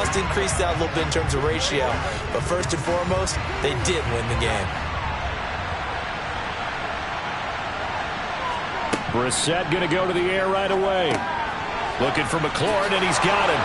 must increase that a little bit in terms of ratio. But first and foremost, they did win the game. Brissett going to go to the air right away. Looking for McLaurin, and he's got him.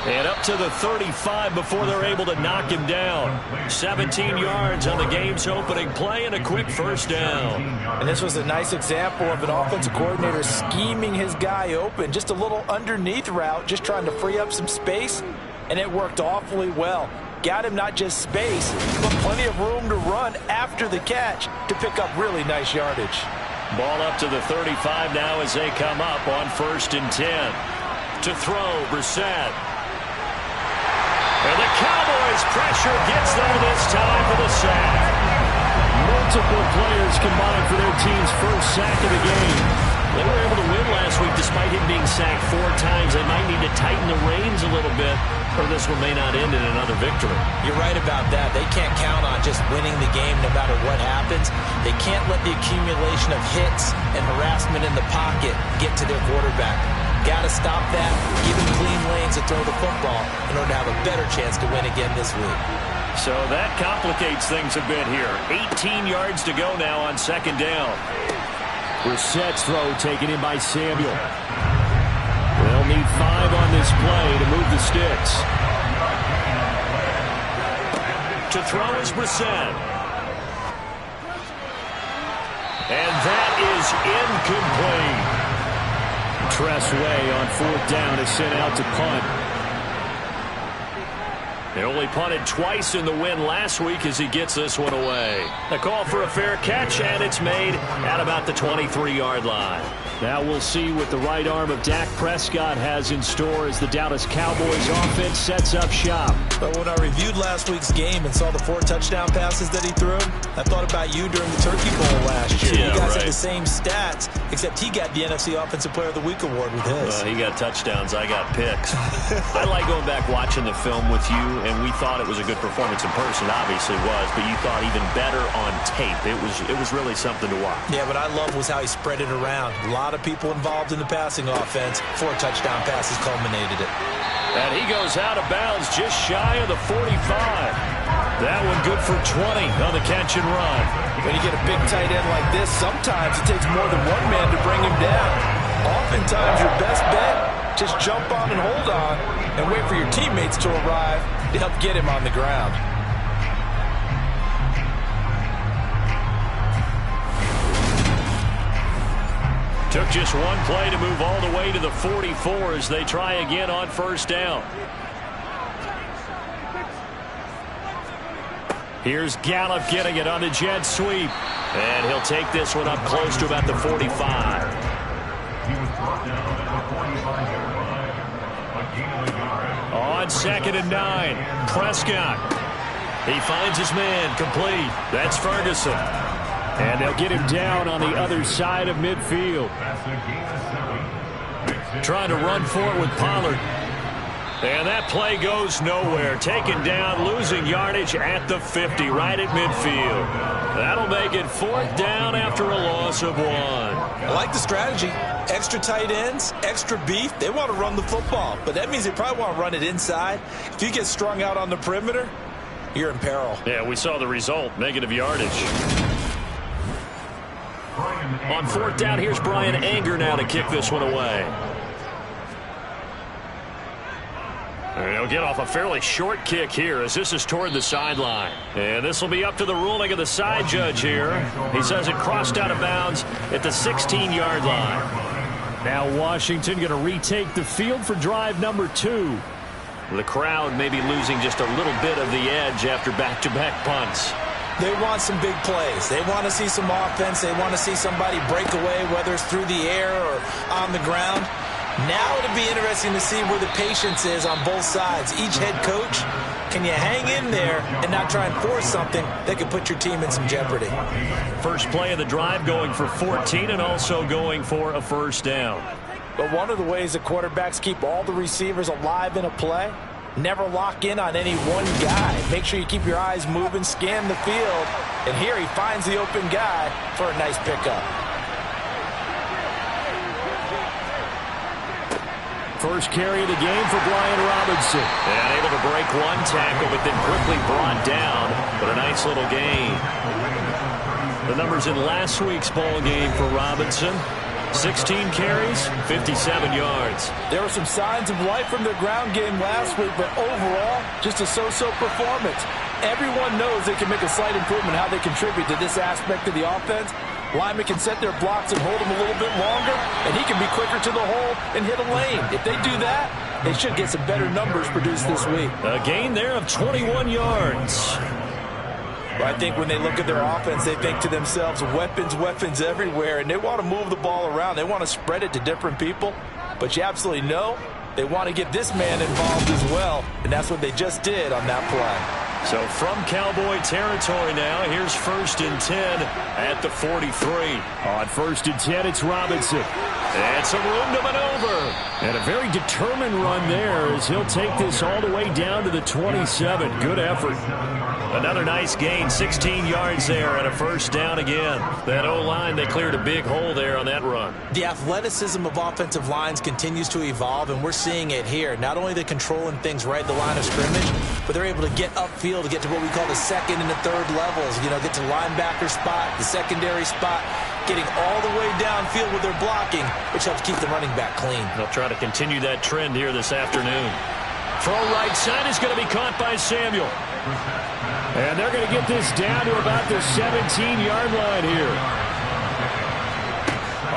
And up to the 35 before they're able to knock him down. 17 yards on the game's opening play and a quick first down. And this was a nice example of an offensive coordinator scheming his guy open. Just a little underneath route, just trying to free up some space, and it worked awfully well. Got him not just space, but plenty of room to run after the catch to pick up really nice yardage. Ball up to the 35 now as they come up on 1st and 10. To throw, Brissett. And the Cowboys pressure gets there this time for the sack. Multiple players combined for their team's first sack of the game. They were able to win last week despite him being sacked 4 times. They might need to tighten the reins a little bit, or this one may not end in another victory. You're right about that. They can't count on just winning the game no matter what happens. They can't let the accumulation of hits and harassment in the pocket get to their quarterback. Got to stop that, give him clean lanes to throw the football in order to have a better chance to win again this week. So that complicates things a bit here. 18 yards to go now on 2nd down. Brissett's throw taken in by Samuel. They'll need 5 on this play to move the sticks. To throw is Brissett. And that is incomplete. Tressway on 4th down is sent out to punt. They only punted twice in the win last week as he gets this one away. A call for a fair catch, and it's made at about the 23-yard line. Now we'll see what the right arm of Dak Prescott has in store as the Dallas Cowboys offense sets up shop. But when I reviewed last week's game and saw the 4 touchdown passes that he threw, I thought about you during the Turkey Bowl last year. Yeah, you guys right. had the same stats, except he got the NFC Offensive Player of the Week award with his. He got touchdowns. I got picks. I like going back watching the film with you, and we thought it was a good performance in person. Obviously was, but you thought even better on tape. It was really something to watch. Yeah, what I loved was how he spread it around. A lot of people involved in the passing offense. 4 touchdown passes culminated it. And he goes out of bounds just shy of the 45. That one good for 20 on the catch and run. When you get a big tight end like this, sometimes it takes more than one man to bring him down. Oftentimes your best bet, just jump on and hold on and wait for your teammates to arrive to help get him on the ground. Took just one play to move all the way to the 44 as they try again on 1st down. Here's Gallup getting it on the jet sweep. And he'll take this one up close to about the 45. On 2nd and 9, Prescott. He finds his man, complete. That's Ferguson. And they'll get him down on the other side of midfield. Trying to run for it with Pollard. And that play goes nowhere. Taken down, losing yardage at the 50, right at midfield. That'll make it 4th down after a loss of 1. I like the strategy. Extra tight ends, extra beef. They want to run the football, but that means they probably want to run it inside. If you get strung out on the perimeter, you're in peril. Yeah, we saw the result, negative yardage. On 4th down, here's Brian Anger now to kick this one away. And he'll get off a fairly short kick here as this is toward the sideline. And this will be up to the ruling of the side judge here. He says it crossed out of bounds at the 16-yard line. Now Washington going to retake the field for drive number 2. The crowd may be losing just a little bit of the edge after back-to-back punts. They want some big plays. They want to see some offense. They want to see somebody break away, whether it's through the air or on the ground. Now it'll be interesting to see where the patience is on both sides. Each head coach, can you hang in there and not try and force something that could put your team in some jeopardy? First play of the drive going for 14 and also going for a 1st down. But one of the ways that quarterbacks keep all the receivers alive in a play, never lock in on any one guy. Make sure you keep your eyes moving, scan the field. And here he finds the open guy for a nice pickup. First carry of the game for Brian Robinson. And able to break one tackle, but then quickly brought down. But a nice little gain. The numbers in last week's ball game for Robinson. 16 carries, 57 yards. There were some signs of life from their ground game last week, but overall, just a so-so performance. Everyone knows they can make a slight improvement how they contribute to this aspect of the offense. Linemen can set their blocks and hold them a little bit longer, and he can be quicker to the hole and hit a lane. If they do that, they should get some better numbers produced this week. A gain there of 21 yards. I think when they look at their offense, they think to themselves, weapons, weapons everywhere, and they want to move the ball around. They want to spread it to different people, but you absolutely know they want to get this man involved as well, and that's what they just did on that play. So from Cowboy territory now, here's 1st and 10 at the 43. On 1st and 10, it's Robinson. And some room to maneuver. And a very determined run there as he'll take this all the way down to the 27. Good effort. Another nice gain, 16 yards there and a 1st down again. That O-line, they cleared a big hole there on that run. The athleticism of offensive lines continues to evolve, and we're seeing it here. Not only the controlling things right at the line of scrimmage, but they're able to get upfield to get to what we call the 2nd and the 3rd levels. You know, get to linebacker spot, the secondary spot, getting all the way downfield with their blocking, which helps keep the running back clean. They'll try to continue that trend here this afternoon. Throw right side is going to be caught by Samuel. And they're going to get this down to about the 17-yard line here.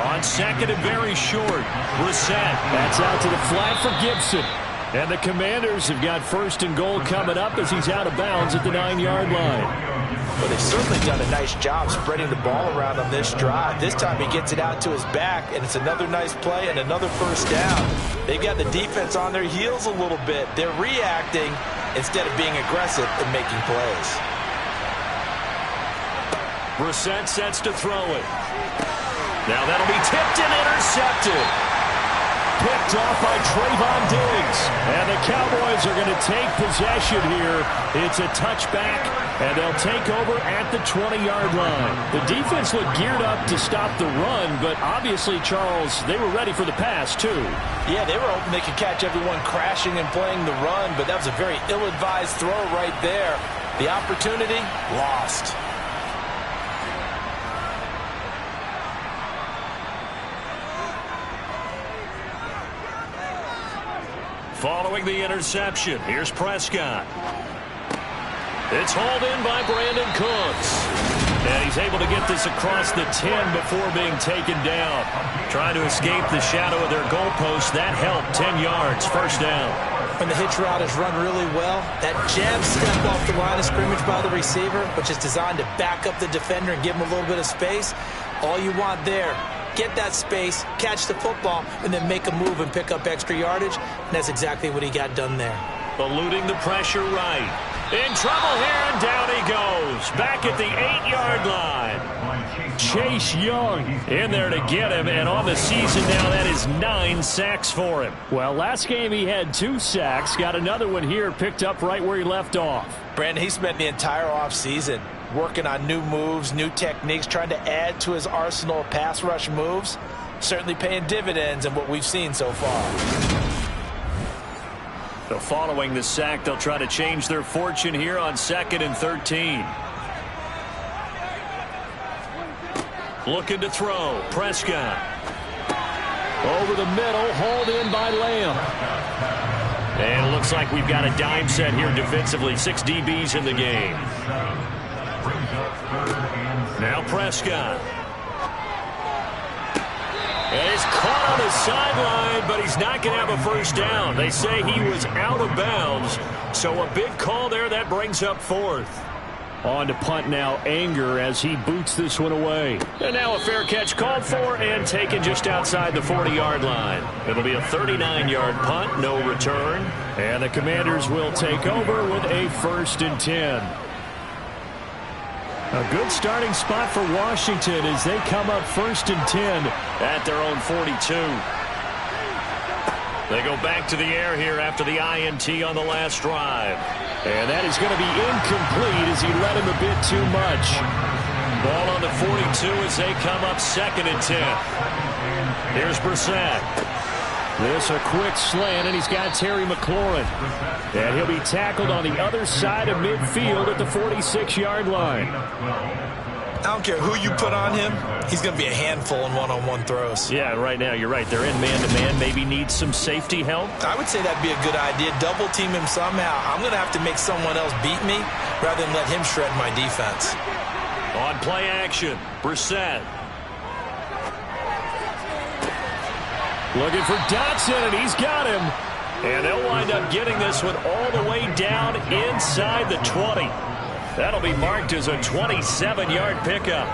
On 2nd and very short, Brissett. That's out to the flat for Gibson. And the Commanders have got 1st and goal coming up as he's out of bounds at the 9-yard line. Well, they've certainly done a nice job spreading the ball around on this drive. This time he gets it out to his back, and it's another nice play and another 1st down. They've got the defense on their heels a little bit. They're reacting instead of being aggressive and making plays. Brissett sets to throw it. Now that'll be tipped and intercepted. Picked off by Trayvon Diggs. And the Cowboys are going to take possession here. It's a touchback, and they'll take over at the 20-yard line. The defense looked geared up to stop the run, but obviously, Charles, they were ready for the pass, too. Yeah, they were hoping they could catch everyone crashing and playing the run, but that was a very ill-advised throw right there. The opportunity, lost. Following the interception, here's Prescott. It's hauled in by Brandon Cooks. And he's able to get this across the 10 before being taken down. Trying to escape the shadow of their goalpost. That helped. 10 yards, 1st down. When the hitch route is run really well, that jab step off the line of scrimmage by the receiver, which is designed to back up the defender and give him a little bit of space, all you want there. Get that space, catch the football, and then make a move and pick up extra yardage. And that's exactly what he got done there. Eluding the pressure right. In trouble here, and down he goes. Back at the 8-yard line. Chase Young in there to get him, and on the season now, that is 9 sacks for him. Well, last game he had 2 sacks. Got another one here, picked up right where he left off. Brandon, he spent the entire offseason working on new moves, new techniques, trying to add to his arsenal of pass rush moves. Certainly paying dividends in what we've seen so far. So following the sack, they'll try to change their fortune here on 2nd and 13. Looking to throw. Prescott. Over the middle, hauled in by Lamb. And it looks like we've got a dime set here defensively. 6 DBs in the game. Now Prescott. And he's caught on the sideline, but he's not going to have a 1st down. They say he was out of bounds. So a big call there. That brings up 4th. On to punt now, Anger, as he boots this one away. And now a fair catch called for and taken just outside the 40-yard line. It'll be a 39-yard punt, no return. And the Commanders will take over with a 1st and 10. A good starting spot for Washington as they come up 1st and 10 at their own 42. They go back to the air here after the INT on the last drive. And that is going to be incomplete as he led him a bit too much. Ball on the 42 as they come up 2nd and 10. Here's Brissett. This a quick slant, and he's got Terry McLaurin. And he'll be tackled on the other side of midfield at the 46-yard line. I don't care who you put on him, he's going to be a handful in one-on-one throws. Yeah, right now, you're right. They're in man-to-man. Maybe need some safety help. I would say that'd be a good idea. Double team him somehow. I'm going to have to make someone else beat me rather than let him shred my defense. On play action, Brissett. Looking for Dotson, and he's got him. And they'll wind up getting this one all the way down inside the 20. That'll be marked as a 27-yard pickup.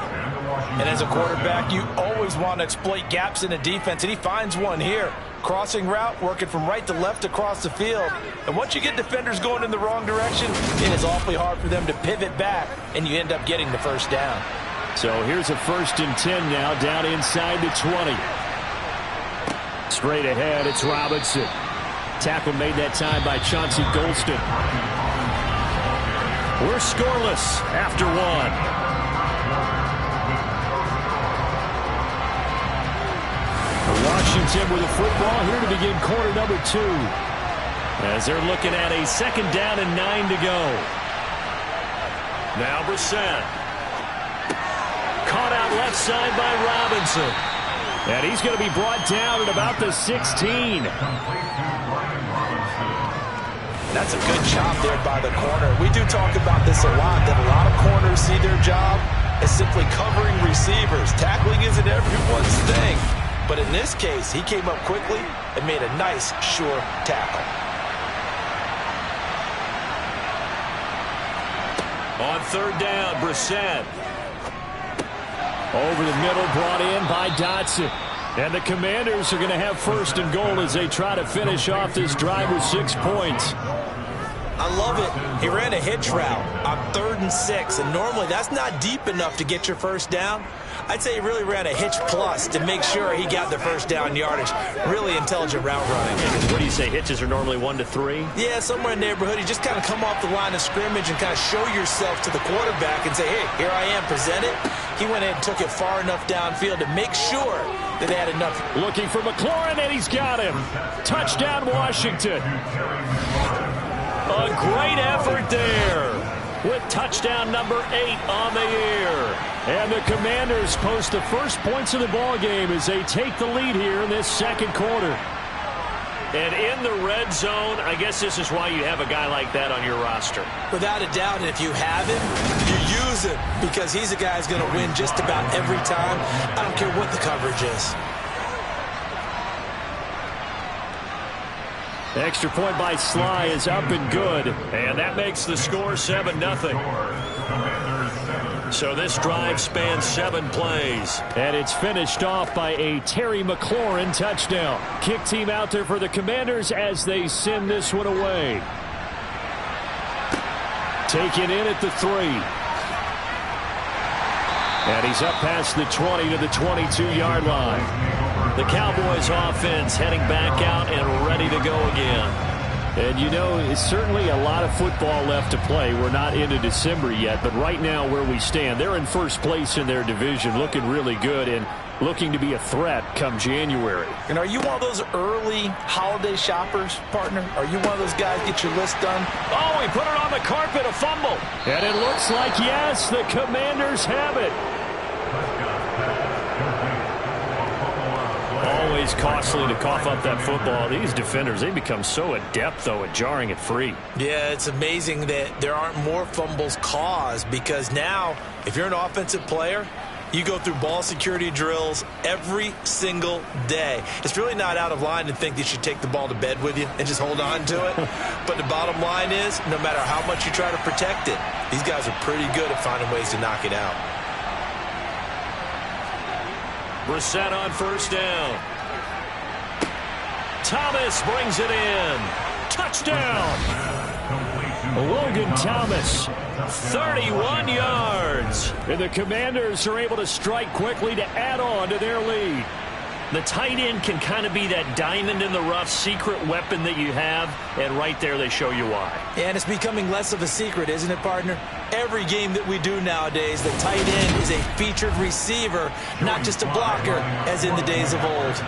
And as a quarterback, you always want to exploit gaps in a defense, and he finds one here. Crossing route, working from right to left across the field. And once you get defenders going in the wrong direction, it is awfully hard for them to pivot back, and you end up getting the first down. So here's a 1st and 10 now, down inside the 20. Straight ahead, it's Robinson. Tackle made that time by Chauncey Golston. We're scoreless after one. Washington with the football here to begin quarter number 2. As they're looking at a 2nd down and 9 to go. Now Brissett. Caught out left side by Robinson. And he's going to be brought down at about the 16. That's a good job there by the corner. We do talk about this a lot, that a lot of corners see their job as simply covering receivers. Tackling isn't everyone's thing. But in this case, he came up quickly and made a nice, sure tackle. On 3rd down, Brissett. Over the middle, brought in by Dotson. And the Commanders are going to have 1st and goal as they try to finish off this drive with 6 points. I love it. He ran a hitch route on 3rd and 6, and normally that's not deep enough to get your first down. I'd say he really ran a hitch plus to make sure he got the first down yardage. Really intelligent route running. What do you say, hitches are normally 1 to 3? Yeah, somewhere in the neighborhood. You just kind of come off the line of scrimmage and kind of show yourself to the quarterback and say, hey, here I am, present it. He went in and took it far enough downfield to make sure that they had enough. Looking for McLaurin, and he's got him. Touchdown, Washington. A great effort there with touchdown number 8 on the year. And the Commanders post the first points of the ball game as they take the lead here in this 2nd quarter. And in the red zone, I guess this is why you have a guy like that on your roster. Without a doubt, and if you have him, you use him because he's a guy who's going to win just about every time. I don't care what the coverage is. Extra point by Sly is up and good. And that makes the score 7-0. So this drive spans 7 plays. And it's finished off by a Terry McLaurin touchdown. Kick team out there for the Commanders as they send this one away. Taken in at the 3. And he's up past the 20 to the 22-yard line. The Cowboys offense heading back out and ready to go again. And, you know, it's certainly a lot of football left to play. We're not into December yet, but right now where we stand, they're in 1st place in their division, looking really good and looking to be a threat come January. And are you one of those early holiday shoppers, partner? Are you one of those guys get your list done? Oh, he put it on the carpet, a fumble. And it looks like, yes, the Commanders have it. Always costly to cough up that football. These defenders, they become so adept, though, at jarring it free. Yeah, it's amazing that there aren't more fumbles caused because now, if you're an offensive player, you go through ball security drills every single day. It's really not out of line to think that you should take the ball to bed with you and just hold on to it. But the bottom line is, no matter how much you try to protect it, these guys are pretty good at finding ways to knock it out. Brissett on 1st down. Thomas brings it in. Touchdown. Logan Thomas, 31 yards. And the Commanders are able to strike quickly to add on to their lead. The tight end can kind of be that diamond in the rough secret weapon that you have, and right there they show you why. And it's becoming less of a secret, isn't it, partner? Every game that we do nowadays, the tight end is a featured receiver, not just a blocker, as in the days of old.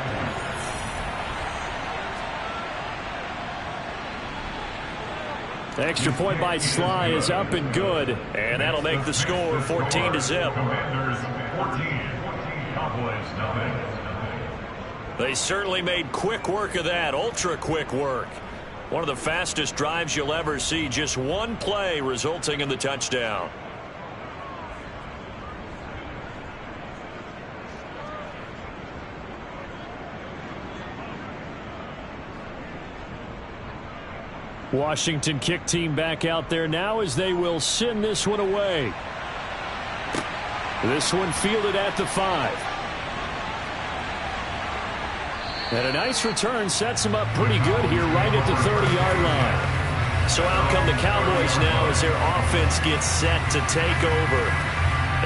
Extra point by Sly is up and good, and that'll make the score 14-0. They certainly made quick work of that, ultra quick work. One of the fastest drives you'll ever see, just one play resulting in the touchdown. Washington kick team back out there now as they will send this one away. This one fielded at the 5. And a nice return sets them up pretty good here right at the 30-yard line. So out come the Cowboys now as their offense gets set to take over.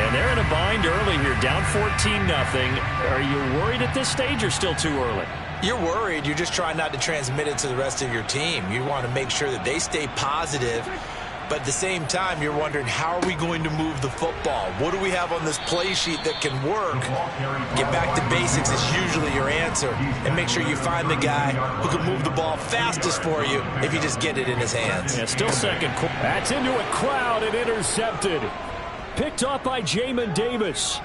And they're in a bind early here, down 14-0. Are you worried at this stage or still too early? You're worried. You're just trying not to transmit it to the rest of your team. You want to make sure that they stay positive. But at the same time, you're wondering, how are we going to move the football? What do we have on this play sheet that can work? Get back to basics is usually your answer. And make sure you find the guy who can move the ball fastest for you if you just get it in his hands. Yeah, still second. That's into a crowd and intercepted. Picked off by Jamin Davis.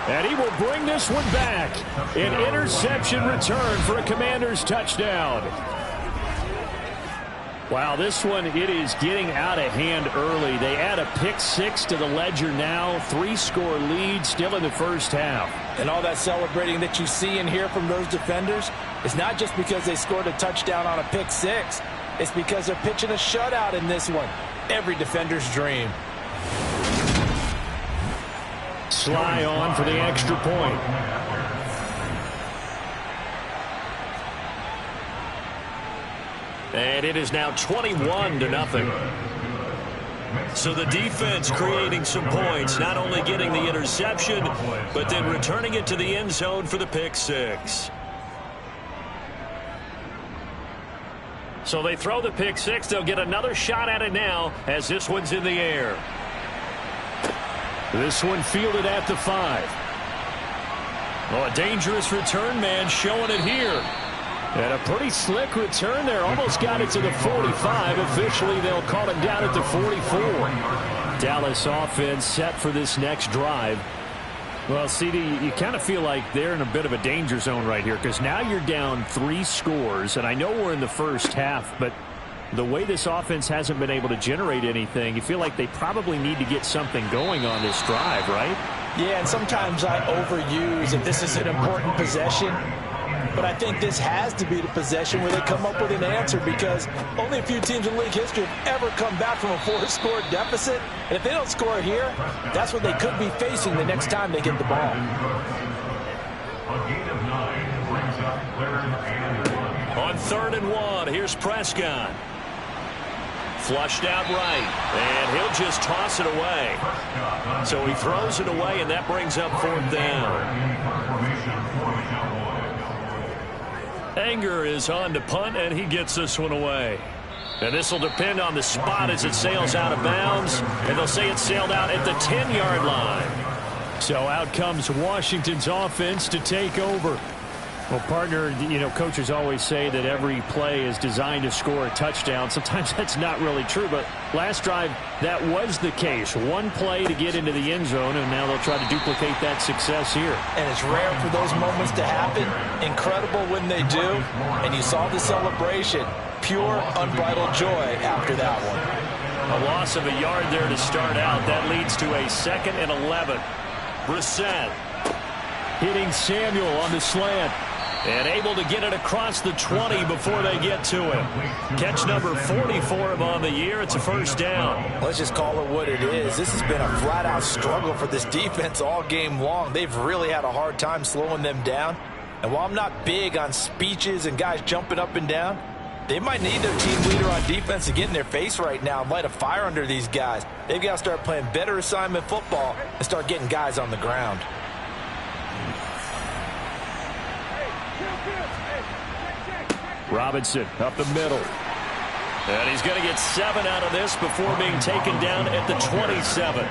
And he will bring this one back. An interception return for a Commanders touchdown. Wow, this one, it is getting out of hand early. They add a pick 6 to the ledger now. 3-score lead still in the first half. And all that celebrating that you see and hear from those defenders is not just because they scored a touchdown on a pick 6. It's because they're pitching a shutout in this one. Every defender's dream. Sly on for the extra point. And it is now 21-0. So the defense creating some points, not only getting the interception, but then returning it to the end zone for the pick 6. So they throw the pick 6. They'll get another shot at it now as this one's in the air. This one fielded at the 5. Oh, a dangerous return man showing it here. And a pretty slick return there. Almost got it to the 45. Officially, they'll call him down at the 44. Dallas offense set for this next drive. Well, CD, you kind of feel like they're in a bit of a danger zone right here because now you're down 3 scores. And I know we're in the first half, but the way this offense hasn't been able to generate anything, you feel like they probably need to get something going on this drive, right? Yeah, and sometimes I overuse if this is an important possession. But I think this has to be the possession where they come up with an answer because only a few teams in league history have ever come back from a 4-score deficit. And if they don't score here, that's what they could be facing the next time they get the ball. On 3rd and 1, here's Prescott. Flushed out right, and he'll just toss it away. So he throws it away, and that brings up 4th down. Anger is on to punt, and he gets this one away. And this will depend on the spot as it sails out of bounds, and they'll say it sailed out at the 10-yard line. So out comes Washington's offense to take over. Well, partner, you know, coaches always say that every play is designed to score a touchdown. Sometimes that's not really true, but last drive, that was the case. One play to get into the end zone, and now they'll try to duplicate that success here. And it's rare for those moments to happen. Incredible when they do. And you saw the celebration. Pure, unbridled joy after that one. A loss of a yard there to start out. That leads to a 2nd and 11. Brissett hitting Samuel on the slant. And able to get it across the 20 before they get to him. Catch number 44 of on the year. It's a 1st down. Let's just call it what it is. This has been a flat-out struggle for this defense all game long. They've really had a hard time slowing them down. And while I'm not big on speeches and guys jumping up and down, they might need their team leader on defense to get in their face right now and light a fire under these guys. They've got to start playing better assignment football and start getting guys on the ground. Robinson up the middle. And he's going to get 7 out of this before being taken down at the 27.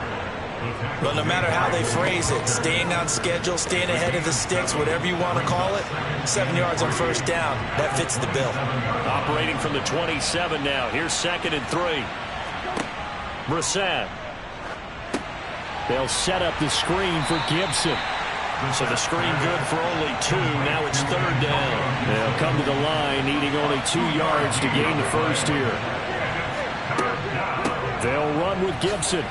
Well, no matter how they phrase it, staying on schedule, staying ahead of the sticks, whatever you want to call it, 7 yards on first down, that fits the bill. Operating from the 27 now. Here's 2nd and 3. Brissett. They'll set up the screen for Gibson. So the screen good for only 2. Now it's 3rd down. They'll come to the line, needing only 2 yards to gain the first here. They'll run with Gibson.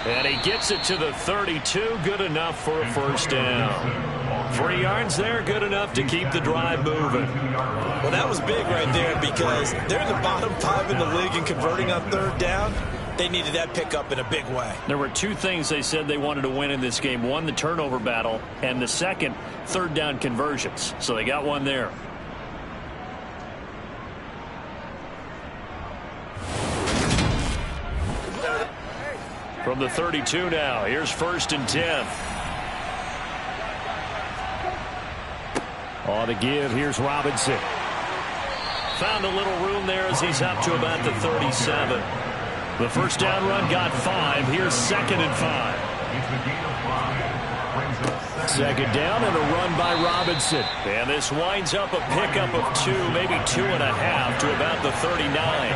And he gets it to the 32. Good enough for a first down. 3 yards there, good enough to keep the drive moving. Well, that was big right there because they're in the bottom 5 in the league in converting on 3rd down. They needed that pickup in a big way. There were 2 things they said they wanted to win in this game. One, the turnover battle, and the second, 3rd down conversions. So they got one there. From the 32 now, here's 1st and 10. On the give, here's Robinson. Found a little room there as he's up to about the 37. The first down run got 5. Here's 2nd and 5. 2nd down and a run by Robinson. And this winds up a pickup of 2, maybe 2.5 to about the 39.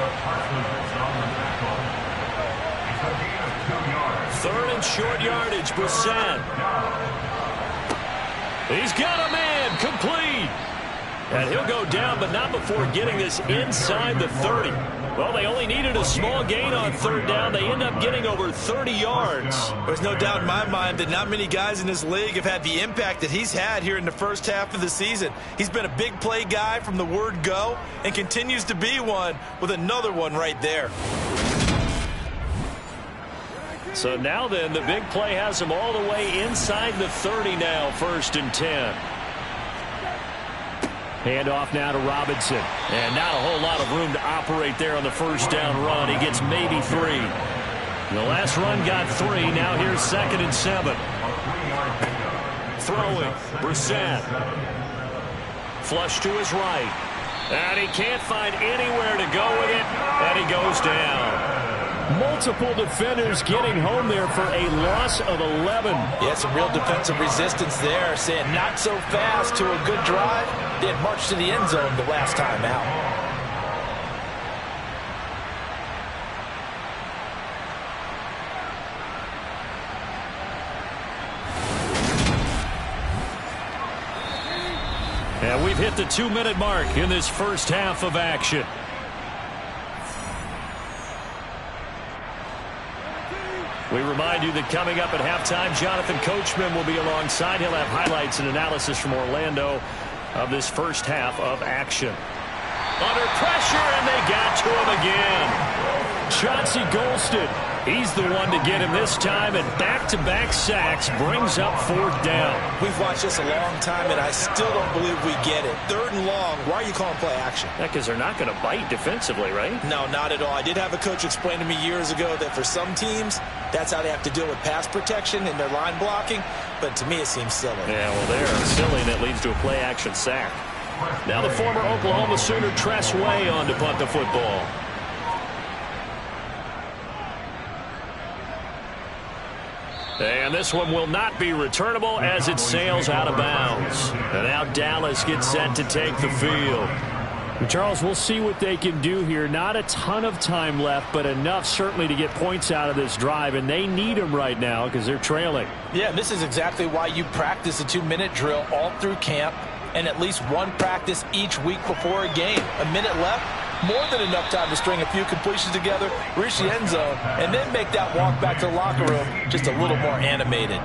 3rd and short yardage, Brissett. He's got a man, complete. And he'll go down, but not before getting this inside the 30. Well, they only needed a small gain on 3rd down. They end up getting over 30 yards. There's no doubt in my mind that not many guys in this league have had the impact that he's had here in the first half of the season. He's been a big play guy from the word go and continues to be one with another one right there. So now then, the big play has him all the way inside the 30 now, 1st and 10. Handoff now to Robinson. And not a whole lot of room to operate there on the first down run. He gets maybe 3. The last run got 3. Now here's 2nd and 7. Throwing. Brissett. Flush to his right. And he can't find anywhere to go with it. And he goes down. Multiple defenders getting home there for a loss of 11. Yeah, some real defensive resistance there, saying not so fast to a good drive. They had marched to the end zone the last time out. And we've hit the 2-minute mark in this first half of action. We remind you that coming up at halftime, Jonathan Coachman will be alongside. He'll have highlights and analysis from Orlando of this first half of action. Under pressure, and they got to him again. Chauncey Golston, he's the one to get him this time, and back-to-back sacks brings up 4th down. We've watched this a long time, and I still don't believe we get it. 3rd and long, why are you calling play action? Yeah, because they're not going to bite defensively, right? No, not at all. I did have a coach explain to me years ago that for some teams, that's how they have to deal with pass protection and their line blocking, but to me it seems silly. Yeah, well, they're silly, and that leads to a play-action sack. Now the former Oklahoma Sooner Tress Way on to punt the football. And this one will not be returnable as it sails out of bounds. And now Dallas gets set to take the field. Charles, we'll see what they can do here. Not a ton of time left, but enough certainly to get points out of this drive, and they need them right now because they're trailing. Yeah, this is exactly why you practice a 2-minute drill all through camp and at least one practice each week before a game. A minute left, more than enough time to string a few completions together, reach the end zone, and then make that walk back to the locker room just a little more animated.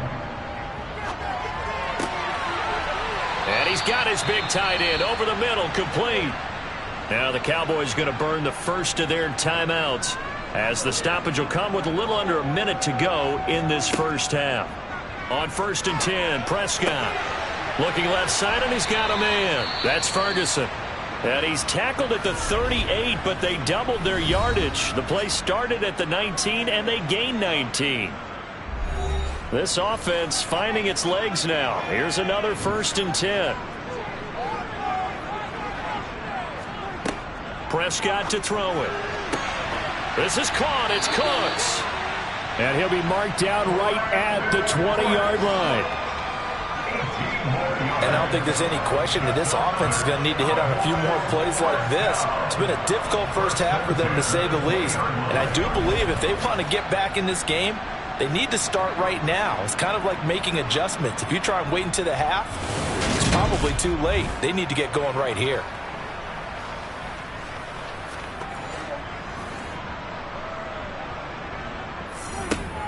And he's got his big tight end over the middle, complete. Now the Cowboys going to burn the first of their timeouts as the stoppage will come with a little under a minute to go in this first half. On 1st and 10, Prescott looking left side, and he's got a man. That's Ferguson. And he's tackled at the 38, but they doubled their yardage. The play started at the 19, and they gained 19. This offense finding its legs now. Here's another 1st and 10. Prescott to throw it. This is caught. It's Cooks. And he'll be marked down right at the 20-yard line. And I don't think there's any question that this offense is going to need to hit on a few more plays like this. It's been a difficult first half for them, to say the least. And I do believe if they want to get back in this game, they need to start right now. It's kind of like making adjustments. If you try and wait until the half, it's probably too late. They need to get going right here.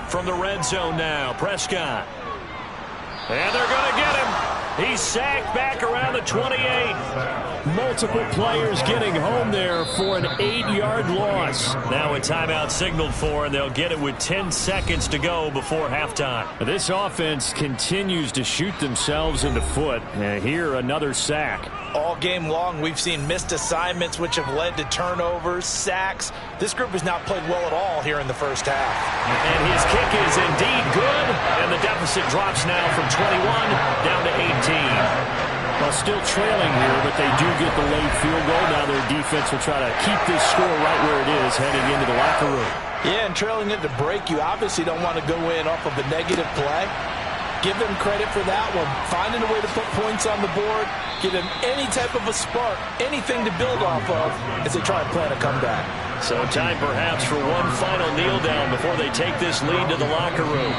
From the red zone now, Prescott. And they're going to get him. He's sacked back around the 28. Multiple players getting home there for an 8-yard loss. Now a timeout signaled for, and they'll get it with 10 seconds to go before halftime. This offense continues to shoot themselves in the foot. Here, another sack. All game long, we've seen missed assignments, which have led to turnovers, sacks. This group has not played well at all here in the first half. And his kick is indeed good, and the deficit drops now from 21 down to 18. Well, still trailing here, but they do get the late field goal. Now their defense will try to keep this score right where it is heading into the locker room. Yeah, and trailing it to break, you obviously don't want to go in off of a negative play. Give them credit for that one. Finding a way to put points on the board. Give them any type of a spark, anything to build off of as they try and plan a comeback. So time perhaps for one final kneel down before they take this lead to the locker room.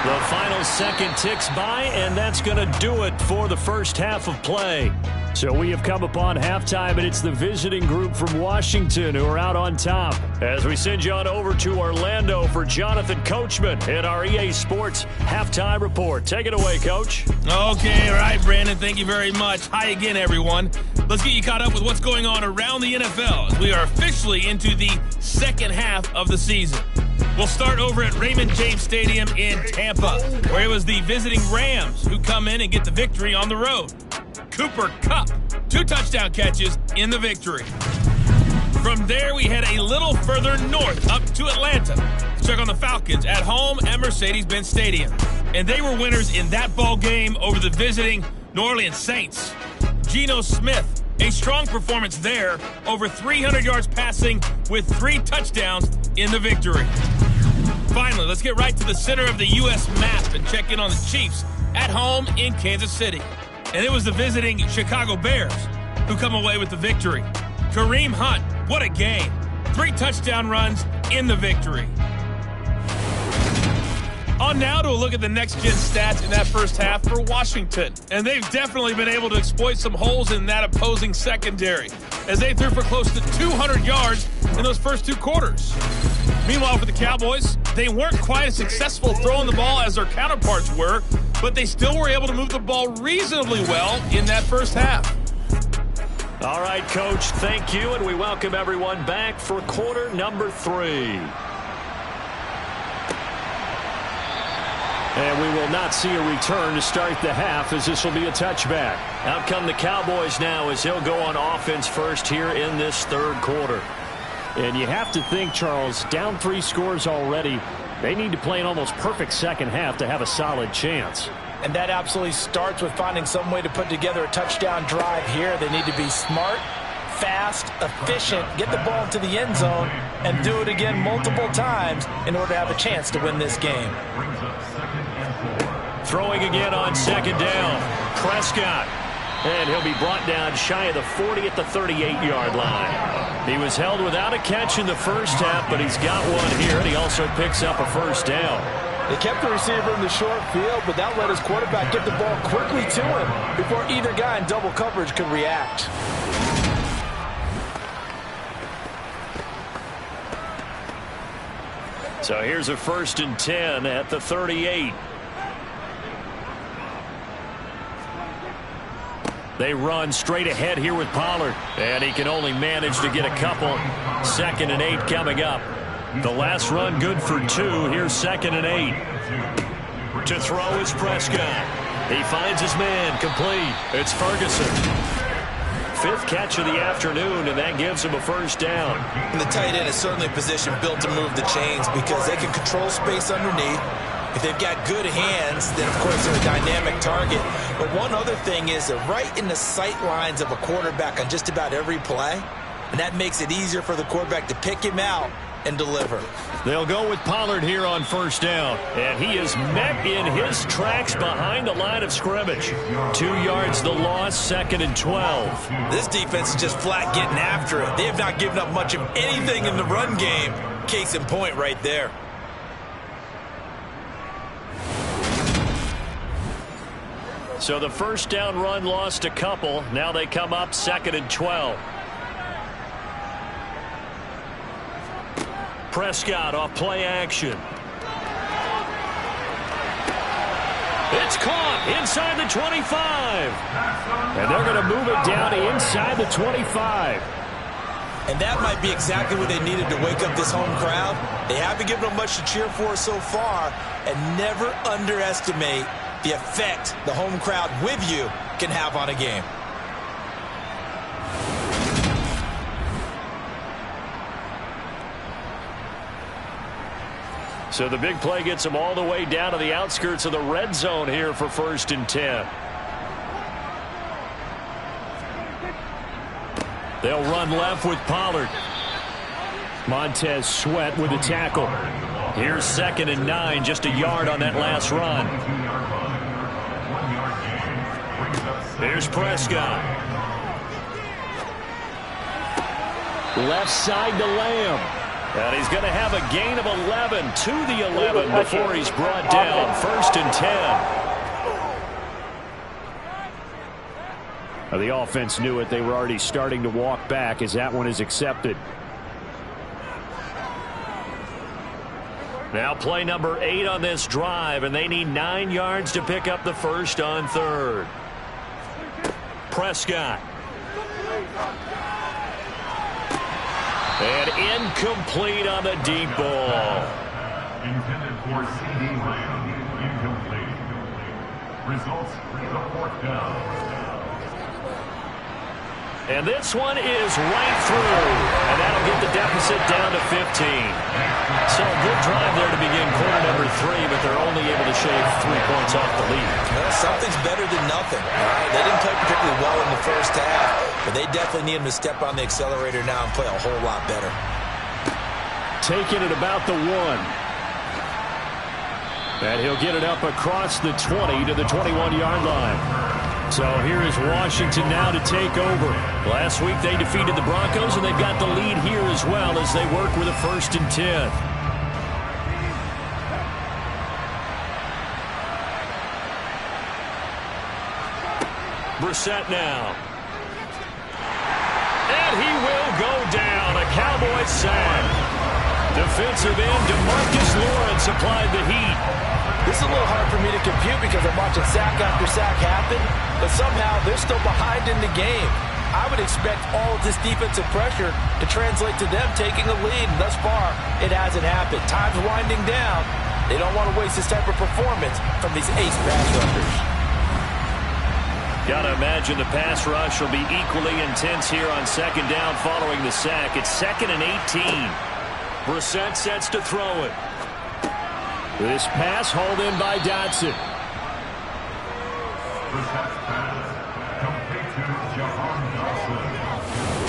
The final second ticks by, and that's going to do it for the first half of play. So we have come upon halftime, and it's the visiting group from Washington who are out on top. As we send you on over to Orlando for Jonathan Coachman in our EA Sports Halftime Report. Take it away, Coach. Okay, all right, Brandon. Thank you very much. Hi again, everyone. Let's get you caught up with what's going on around the NFL as we are officially into the second half of the season. We'll start over at Raymond James Stadium in Tampa, where it was the visiting Rams who come in and get the victory on the road. Cooper Kupp, 2 touchdown catches in the victory. From there, we head a little further north up to Atlanta to check on the Falcons at home at Mercedes-Benz Stadium. And they were winners in that ball game over the visiting New Orleans Saints. Geno Smith, a strong performance there, over 300 yards passing with 3 touchdowns in the victory. Finally, let's get right to the center of the U.S. map and check in on the Chiefs at home in Kansas City. And it was the visiting Chicago Bears who come away with the victory. Kareem Hunt, what a game. 3 touchdown runs in the victory. On now to a look at the next-gen stats in that first half for Washington. And they've definitely been able to exploit some holes in that opposing secondary, as they threw for close to 200 yards in those first 2 quarters. Meanwhile, for the Cowboys, they weren't quite as successful throwing the ball as their counterparts were, but they still were able to move the ball reasonably well in that first half. All right, Coach, thank you, and we welcome everyone back for quarter number 3. And we will not see a return to start the half, as this will be a touchback. Out come the Cowboys now as he'll go on offense first here in this third quarter. And you have to think, Charles, down 3 scores already, they need to play an almost perfect second half to have a solid chance. And that absolutely starts with finding some way to put together a touchdown drive here. They need to be smart, fast, efficient, get the ball to the end zone, and do it again multiple times in order to have a chance to win this game. Throwing again on second down, Prescott. And he'll be brought down shy of the 40 at the 38-yard line. He was held without a catch in the first half, but he's got one here, and he also picks up a first down. They kept the receiver in the short field, but that let his quarterback get the ball quickly to him before either guy in double coverage could react. So here's a 1st and 10 at the 38. They run straight ahead here with Pollard, and he can only manage to get a couple. 2nd and 8 coming up. The last run good for 2. Here's 2nd and 8. To throw is Prescott. He finds his man, complete. It's Ferguson. 5th catch of the afternoon, and that gives him a first down. And the tight end is certainly a position built to move the chains because they can control space underneath. If they've got good hands, then, of course, they're a dynamic target. But one other thing is they're right in the sight lines of a quarterback on just about every play. And that makes it easier for the quarterback to pick him out and deliver. They'll go with Pollard here on first down. And he is met in his tracks behind the line of scrimmage. 2 yards the loss, 2nd and 12. This defense is just flat getting after it. They have not given up much of anything in the run game. Case in point right there. So the first down run lost a couple. Now they come up 2nd and 12. Prescott off play action. It's caught inside the 25. And they're going to move it down to inside the 25. And that might be exactly what they needed to wake up this home crowd. They haven't given them much to cheer for so far. And never underestimate the effect the home crowd with you can have on a game. So the big play gets them all the way down to the outskirts of the red zone here for 1st and 10. They'll run left with Pollard. Montez Sweat with a tackle. Here's 2nd and 9, just a yard on that last run. Here's Prescott. Left side to Lamb. And he's going to have a gain of 11 to the 11 before he's brought down. 1st and 10. The offense knew it. They were already starting to walk back as that one is accepted. Now play number 8 on this drive, and they need 9 yards to pick up the first on 3rd. Prescott. And incomplete on the deep ball. Intended for C.D. Lamb. Incomplete. Results, the 4th down. And this one is right through. And that'll get the deficit down to 15. So a good drive there to begin quarter number 3, but they're only able to shave 3 points off the lead. Well, something's better than nothing. They didn't play particularly well in the first half, but they definitely need him to step on the accelerator now and play a whole lot better. Taking it about the 1. And he'll get it up across the 20 to the 21-yard line. So here is Washington now to take over. Last week they defeated the Broncos, and they've got the lead here as well as they work with a 1st and 10. Brissett now. And he will go down. A Cowboys sack. Defensive end DeMarcus Lawrence applied the heat. This is a little hard for me to compute because I'm watching sack after sack happen, but somehow they're still behind in the game. I would expect all of this defensive pressure to translate to them taking a lead, and thus far, it hasn't happened. Time's winding down. They don't want to waste this type of performance from these ace pass rushers. Got to imagine the pass rush will be equally intense here on 2nd down following the sack. It's 2nd and 18. Brissett sets to throw it. This pass hauled in by Dotson.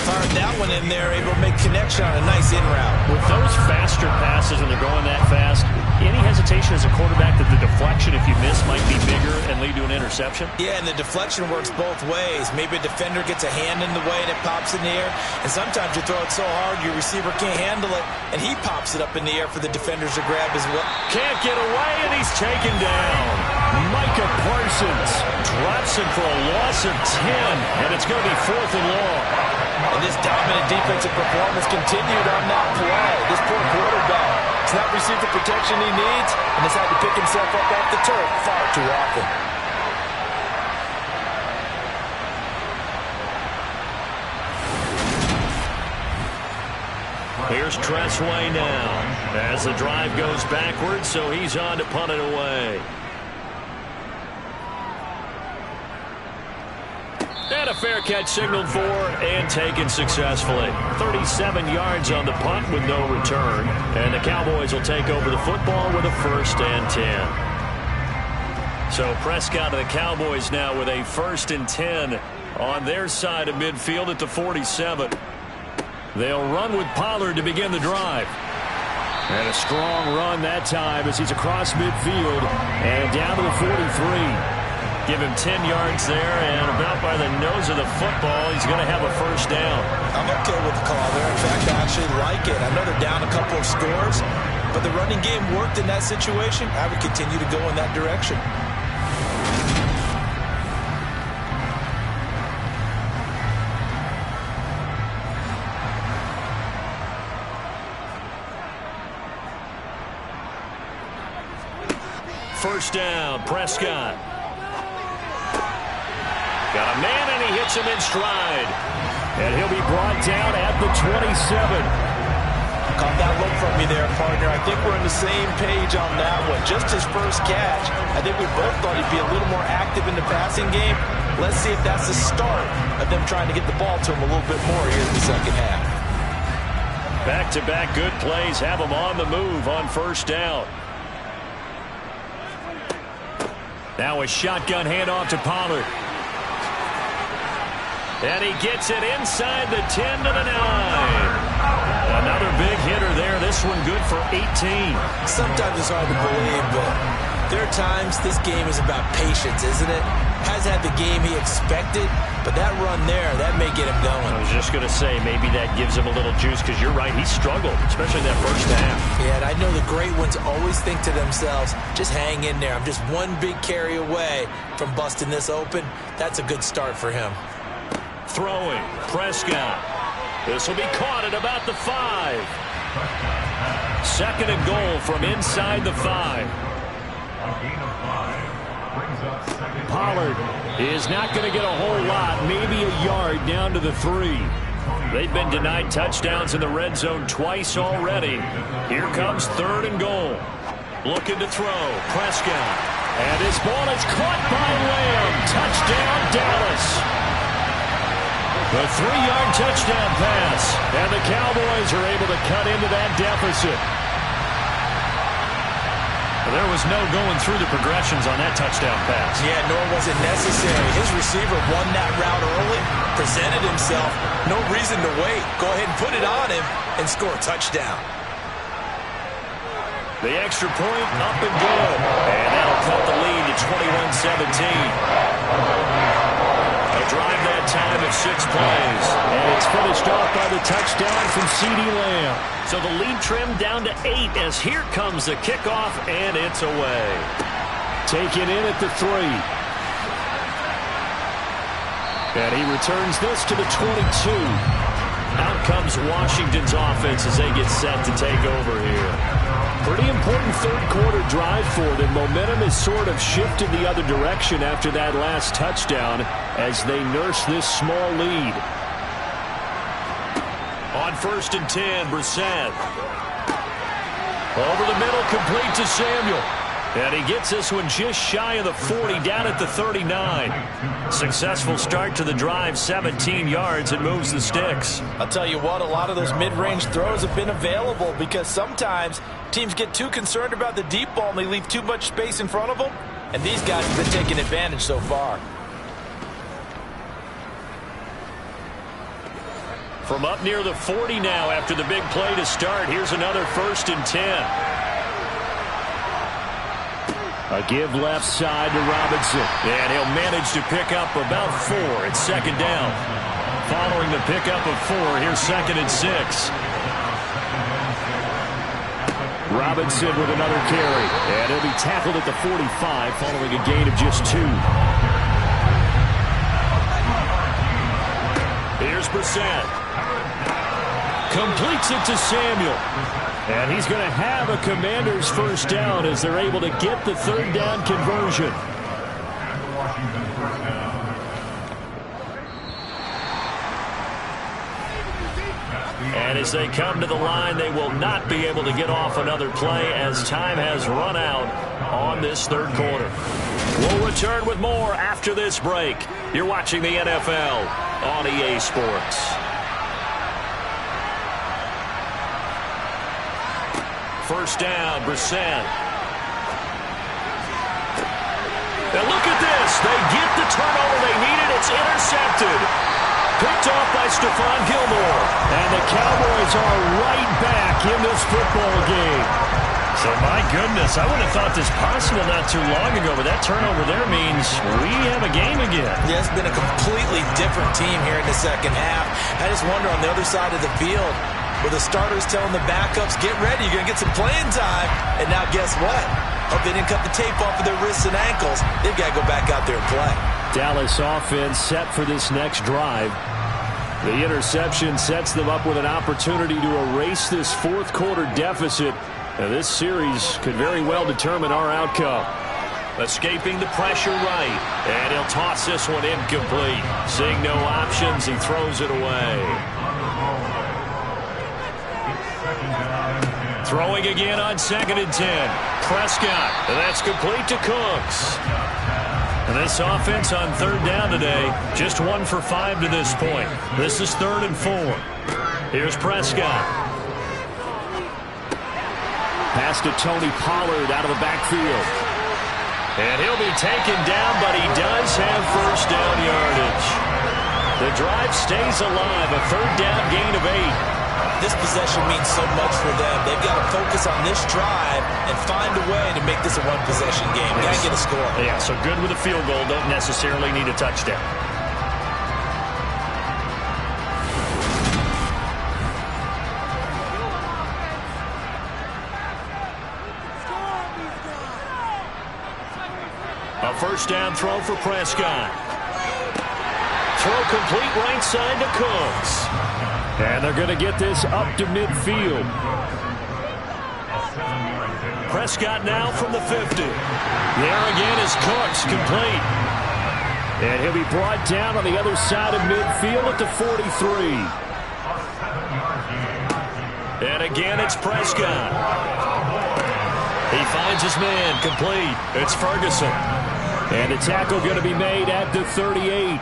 Fired that one in there, able to make connection on a nice in route. With those faster passes when they're going that fast, any hesitation as a quarterback that the deflection, if you miss, might be bigger and lead to an interception? Yeah, and the deflection works both ways. Maybe a defender gets a hand in the way and it pops in the air, and sometimes you throw it so hard your receiver can't handle it, and he pops it up in the air for the defenders to grab as well. Can't get away, and he's taken down. Micah Parsons drops him for a loss of 10, and it's going to be 4th and long. And this dominant defensive performance continued on that play. This poor quarterback has not received the protection he needs and has had to pick himself up off the turf far too often. Here's Tressway now as the drive goes backwards, so he's on to punt it away. And a fair catch signaled for and taken successfully. 37 yards on the punt with no return. And the Cowboys will take over the football with a 1st and 10. So Prescott and the Cowboys now with a 1st and 10 on their side of midfield at the 47. They'll run with Pollard to begin the drive. And a strong run that time as he's across midfield and down to the 43. Give him 10 yards there, and about by the nose of the football, he's going to have a first down. I'm okay with the call there. In fact, I actually like it. I know they're down a couple of scores, but the running game worked in that situation. I would continue to go in that direction. First down, Prescott. Got a man, and he hits him in stride. And he'll be brought down at the 27. Caught that look from me there, partner. I think we're on the same page on that one. Just his first catch. I think we both thought he'd be a little more active in the passing game. Let's see if that's the start of them trying to get the ball to him a little bit more here in the second half. Back-to-back good plays have him on the move on first down. Now a shotgun handoff to Pollard. And he gets it inside the 10 to the 9. Another big hitter there. This one good for 18. Sometimes it's hard to believe, but there are times this game is about patience, isn't it? Has had the game he expected, but that run there, that may get him going. I was just going to say, maybe that gives him a little juice, because you're right, he struggled, especially in that first half. Yeah, and I know the great ones always think to themselves, just hang in there. I'm just one big carry away from busting this open. That's a good start for him. Throwing, Prescott. This will be caught at about the 5. Second and goal from inside the 5. Pollard is not going to get a whole lot, maybe a yard down to the 3. They've been denied touchdowns in the red zone twice already. Here comes third and goal. Looking to throw, Prescott. And his ball is caught by Lamb. Touchdown, Dallas. The 3-yard touchdown pass. And the Cowboys are able to cut into that deficit. There was no going through the progressions on that touchdown pass. Yeah, nor was it necessary. His receiver won that route early, presented himself. No reason to wait. Go ahead and put it on him and score a touchdown. The extra point up and good. And that'll cut the lead to 21-17. A drive that time of 6 plays. And it's finished off by the touchdown from CeeDee Lamb. So the lead trimmed down to 8 as here comes the kickoff, and it's away. Taken in at the 3. And he returns this to the 22. Out comes Washington's offense as they get set to take over here. Pretty important third-quarter drive for them. Momentum has sort of shifted the other direction after that last touchdown as they nurse this small lead. On first and 10, Brissett. Over the middle, complete to Samuel. And he gets this one just shy of the 40, down at the 39. Successful start to the drive, 17 yards, and moves the sticks. I'll tell you what, a lot of those mid-range throws have been available because sometimes teams get too concerned about the deep ball and they leave too much space in front of them. And these guys have been taking advantage so far. From up near the 40 now after the big play to start, here's another first and 10. A give left side to Robinson. And he'll manage to pick up about 4 at second down. Following the pickup of 4, here's second and 6. Robinson with another carry. And he'll be tackled at the 45 following a gain of just 2. Here's Brissett. Completes it to Samuel. And he's going to have a Commander's first down as they're able to get the third down conversion. And as they come to the line, they will not be able to get off another play as time has run out on this third quarter. We'll return with more after this break. You're watching the NFL on EA Sports. First down, Brissett. Now look at this. They get the turnover they needed. It's intercepted. Picked off by Stephon Gilmore. And the Cowboys are right back in this football game. So, my goodness, I wouldn't have thought this possible not too long ago, but that turnover there means we have a game again. Yeah, it's been a completely different team here in the second half. I just wonder on the other side of the field, where the starters telling the backups, get ready, you're going to get some playing time. And now guess what? Hope they didn't cut the tape off of their wrists and ankles. They've got to go back out there and play. Dallas offense set for this next drive. The interception sets them up with an opportunity to erase this fourth quarter deficit. Now, this series could very well determine our outcome. Escaping the pressure right. And he'll toss this one incomplete. Seeing no options, he throws it away. Throwing again on 2nd and 10. Prescott. And that's complete to Cooks. And this offense on 3rd down today, just 1 for 5 to this point. This is 3rd and 4. Here's Prescott. Pass to Tony Pollard out of the backfield. And he'll be taken down, but he does have first down yardage. The drive stays alive, a 3rd down gain of 8. This possession means so much for them. They've got to focus on this drive and find a way to make this a one-possession game. Got to get a score. Yeah, so good with a field goal. Don't necessarily need a touchdown. A first down throw for Prescott. Throw complete right side to Cooks. And they're going to get this up to midfield. Prescott now from the 50. There again is Cooks, complete. And he'll be brought down on the other side of midfield at the 43. And again it's Prescott. He finds his man, complete. It's Ferguson. And a tackle going to be made at the 38.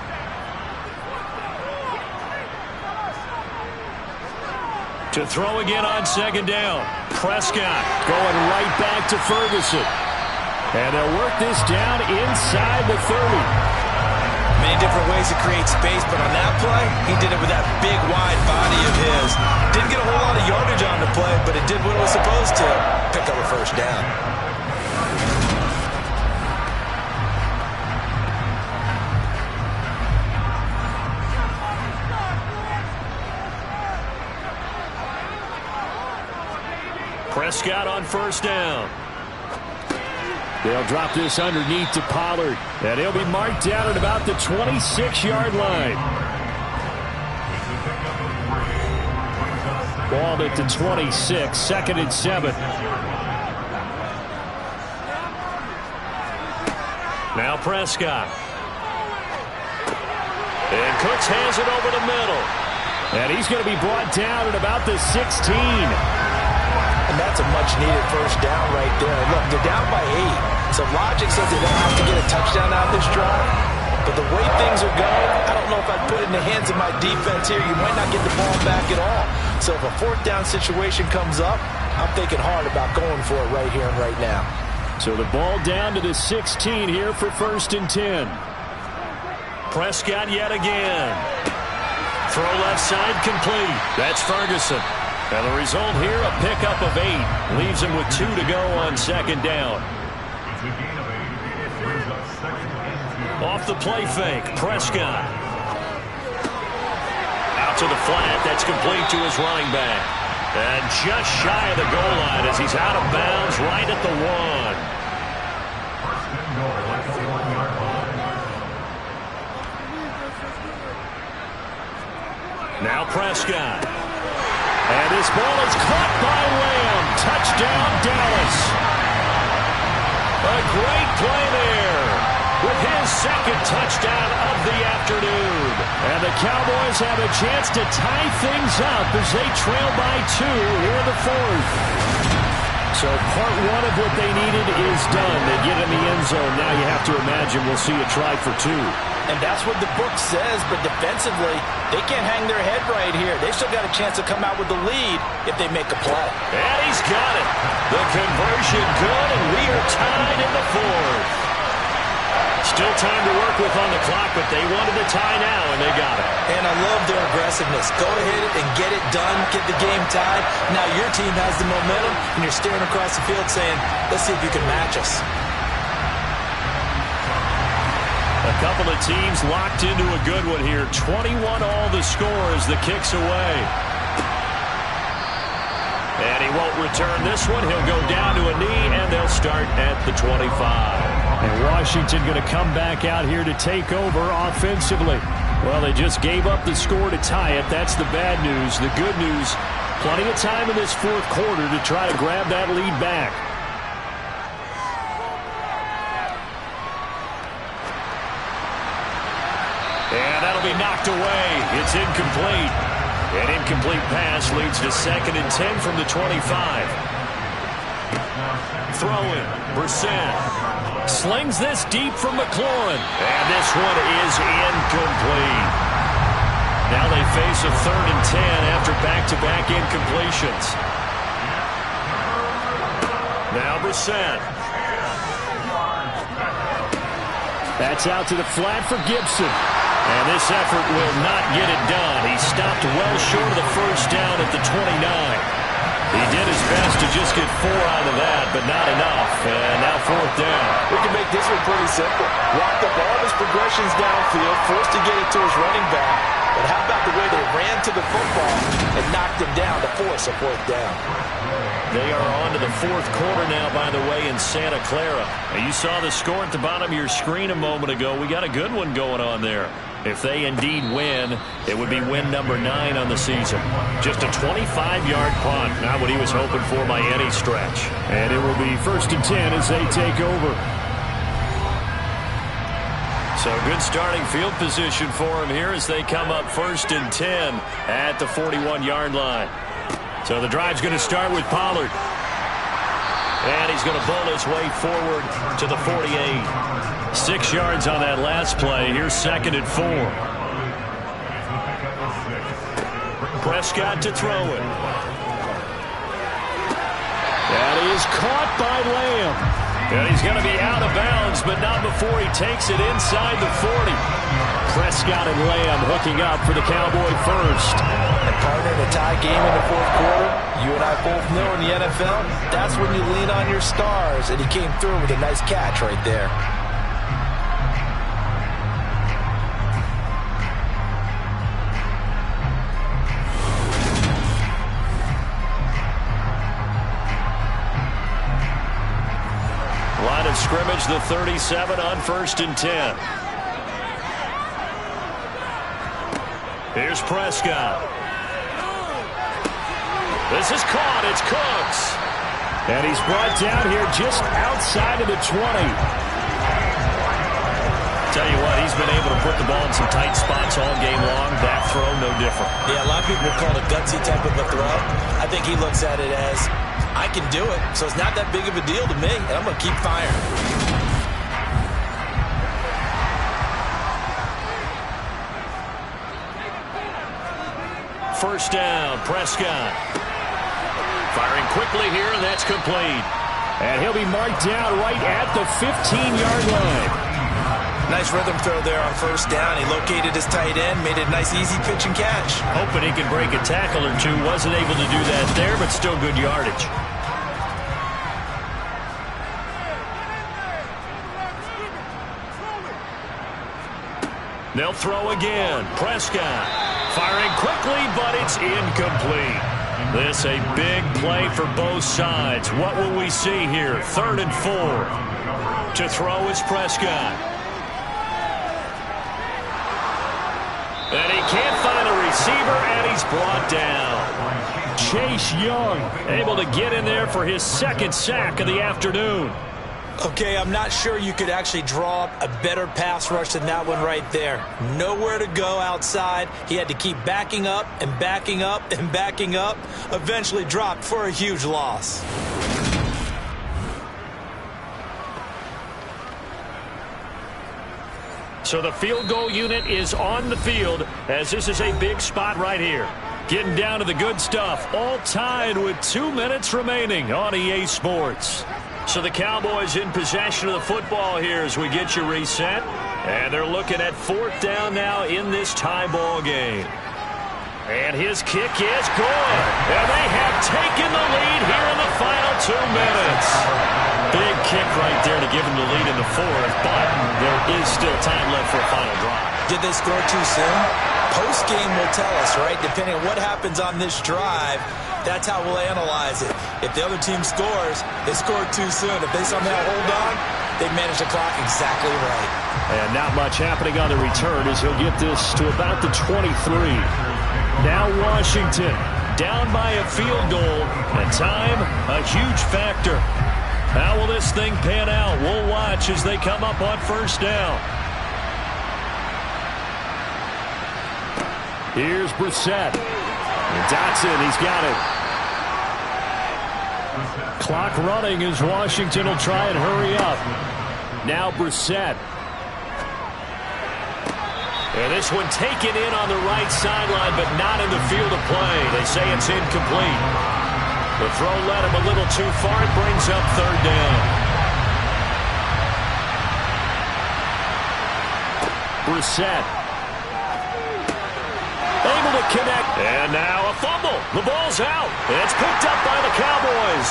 To throw again on 2nd down. Prescott going right back to Ferguson. And they'll work this down inside the 30. Many different ways to create space, but on that play, he did it with that big, wide body of his. Didn't get a whole lot of yardage on the play, but it did what it was supposed to. Pick up a first down. Prescott on first down. They'll drop this underneath to Pollard. And he'll be marked down at about the 26-yard line. Ball at the 26, 2nd and 7. Now Prescott. And Cooks has it over the middle. And he's going to be brought down at about the 16. And that's a much-needed first down right there. Look, they're down by 8. So logic says they don't have to get a touchdown out of this drive. But the way things are going, I don't know if I'd put it in the hands of my defense here. You might not get the ball back at all. So if a 4th down situation comes up, I'm thinking hard about going for it right here and right now. So the ball down to the 16 here for 1st and 10. Prescott yet again. Throw left side complete. That's Ferguson. And the result here, a pickup of 8. Leaves him with 2 to go on 2nd down. Off the play fake, Prescott. Out to the flat, that's complete to his running back. And just shy of the goal line as he's out of bounds right at the 1. Now Prescott. And this ball is caught by Lamb. Touchdown, Dallas. A great play there with his 2nd touchdown of the afternoon. And the Cowboys have a chance to tie things up as they trail by 2 here in the 4th. So part 1 of what they needed is done. They get in the end zone. Now you have to imagine we'll see a try for 2. And that's what the book says, but defensively, they can't hang their head right here. They still got a chance to come out with the lead if they make a play. And he's got it. The conversion good, and we are tied in the 4th. Still time to work with on the clock, but they wanted the tie now, and they got it. And I love their aggressiveness. Go ahead and get it done, get the game tied. Now your team has the momentum, and you're staring across the field saying, let's see if you can match us. A couple of teams locked into a good one here. 21 all the score as the kick's away. And he won't return this one. He'll go down to a knee, and they'll start at the 25. And Washington going to come back out here to take over offensively. Well, they just gave up the score to tie it. That's the bad news. The good news, plenty of time in this fourth quarter to try to grab that lead back. And that'll be knocked away. It's incomplete. An incomplete pass leads to 2nd and 10 from the 25. Throwing, Brissett. Slings this deep from McLaurin. And this one is incomplete. Now they face a 3rd and 10 after back-to-back incompletions. Now Brissett. That's out to the flat for Gibson. And this effort will not get it done. He stopped well short of the first down at the 29. He did his best to just get 4 out of that, but not enough. And now 4th down. We can make this one pretty simple. Walked up all his progressions downfield, forced to get it to his running back. But how about the way they ran to the football and knocked him down to force a 4th down? They are on to the 4th quarter now, by the way, in Santa Clara. Now, you saw the score at the bottom of your screen a moment ago. We got a good one going on there. If they indeed win, it would be win number 9 on the season. Just a 25-yard punt, not what he was hoping for by any stretch. And it will be 1st and 10 as they take over. So good starting field position for him here as they come up 1st and 10 at the 41-yard line. So the drive's going to start with Pollard. And he's going to bowl his way forward to the 48. 6 yards on that last play. Here's 2nd and 4. Prescott to throw it. That is caught by Lamb. And he's going to be out of bounds, but not before he takes it inside the 40. Prescott and Lamb hooking up for the Cowboy first. And partner, in a tie game in the fourth quarter, you and I both know in the NFL, that's when you lean on your stars, and he came through with a nice catch right there. Line of scrimmage, the 37 on 1st and 10. Here's Prescott. This is caught. It's Cooks. And he's brought down here just outside of the 20. Tell you what, he's been able to put the ball in some tight spots all game long. That throw, no different. Yeah, a lot of people call it a gutsy type of a throw. I think he looks at it as, I can do it, so it's not that big of a deal to me, and I'm going to keep firing. First down, Prescott. Firing quickly here, and that's complete. And he'll be marked down right at the 15-yard line. Nice rhythm throw there on 1st down. He located his tight end, made it a nice easy pitch and catch. Hoping he could break a tackle or two. Wasn't able to do that there, but still good yardage. They'll throw again. Prescott firing quickly, but it's incomplete. This a big play for both sides. What will we see here? 3rd and 4. To throw is Prescott. And he can't find a receiver, and he's brought down. Chase Young able to get in there for his 2nd sack of the afternoon. Okay, I'm not sure you could actually draw up a better pass rush than that one right there. Nowhere to go outside. He had to keep backing up and backing up and backing up. Eventually dropped for a huge loss. So the field goal unit is on the field as this is a big spot right here. Getting down to the good stuff. All tied with 2 minutes remaining on EA Sports. So the Cowboys in possession of the football here as we get you reset. And they're looking at 4th down now in this tie ball game. And his kick is good. And they have taken the lead here in the final 2 minutes. Big kick right there to give them the lead in the 4th, but there is still time left for a final drive. Did they score too soon? Post-game will tell us, right? Depending on what happens on this drive, that's how we'll analyze it. If the other team scores, they scored too soon. If they somehow hold on, they manage the clock exactly right. And not much happening on the return as he'll get this to about the 23. Now Washington down by a field goal. And time, a huge factor. How will this thing pan out? We'll watch as they come up on 1st down. Here's Brissett. And Dotson, he's got it. Clock running as Washington will try and hurry up. Now Brissett. And this one taken in on the right sideline, but not in the field of play. They say it's incomplete. The throw led him a little too far. It brings up 3rd down. Brissett. Able to connect. And now a fumble. The ball's out. It's picked up by the Cowboys.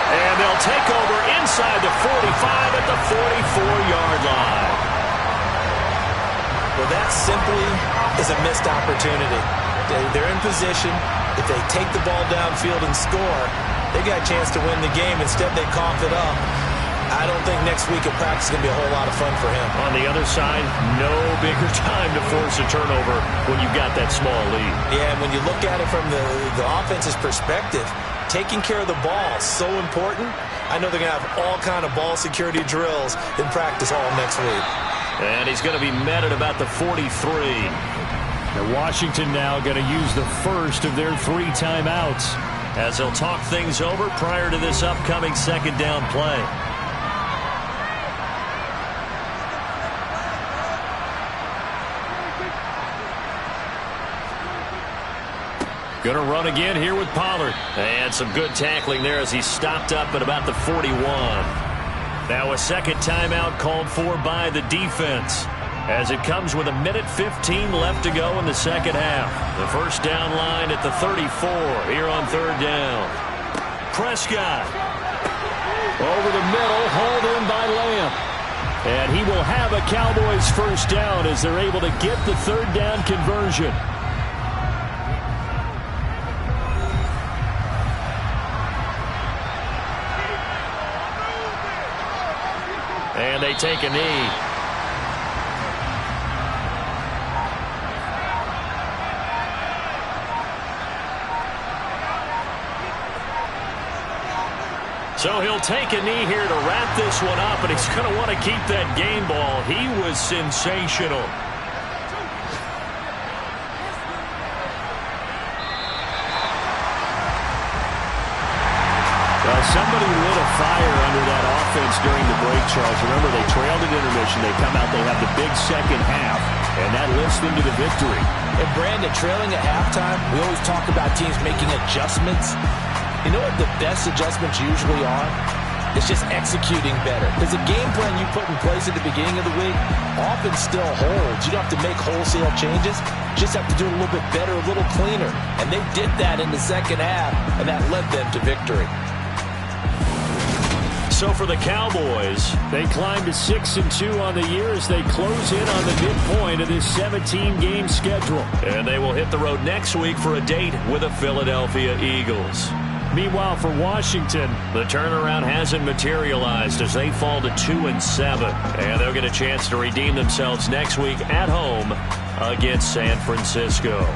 And they'll take over inside the 45 at the 44-yard line. Well, that simply is a missed opportunity. They're in position. If they take the ball downfield and score, they got a chance to win the game. Instead, they cough it up. I don't think next week at practice is going to be a whole lot of fun for him. On the other side, no bigger time to force a turnover when you've got that small lead. Yeah, and when you look at it from the offense's perspective, taking care of the ball is so important. I know they're going to have all kind of ball security drills in practice all next week. And he's going to be met at about the 43. And Washington now going to use the first of their 3 timeouts as they'll talk things over prior to this upcoming 2nd down play. Going to run again here with Pollard. And some good tackling there as he stopped up at about the 41. Now a 2nd timeout called for by the defense as it comes with 1:15 left to go in the 2nd half. The 1st down line at the 34 here on 3rd down. Prescott over the middle, hauled in by Lamb. And he will have a Cowboys 1st down as they're able to get the 3rd down conversion. And they take a knee. So he'll take a knee here to wrap this one up, and he's going to want to keep that game ball. He was sensational. Well, somebody lit a fire under that offense during the break, Charles. Remember, they trailed at intermission. They come out, they have the big 2nd half, and that lifts them to the victory. And Brandon, trailing at halftime, we always talk about teams making adjustments. You know what the best adjustments usually are? It's just executing better. Because the game plan you put in place at the beginning of the week often still holds. You don't have to make wholesale changes. You just have to do it a little bit better, a little cleaner. And they did that in the 2nd half, and that led them to victory. So for the Cowboys, they climb to 6-2 on the year as they close in on the midpoint of this 17-game schedule. And they will hit the road next week for a date with the Philadelphia Eagles. Meanwhile, for Washington, the turnaround hasn't materialized as they fall to 2-7. And they'll get a chance to redeem themselves next week at home against San Francisco.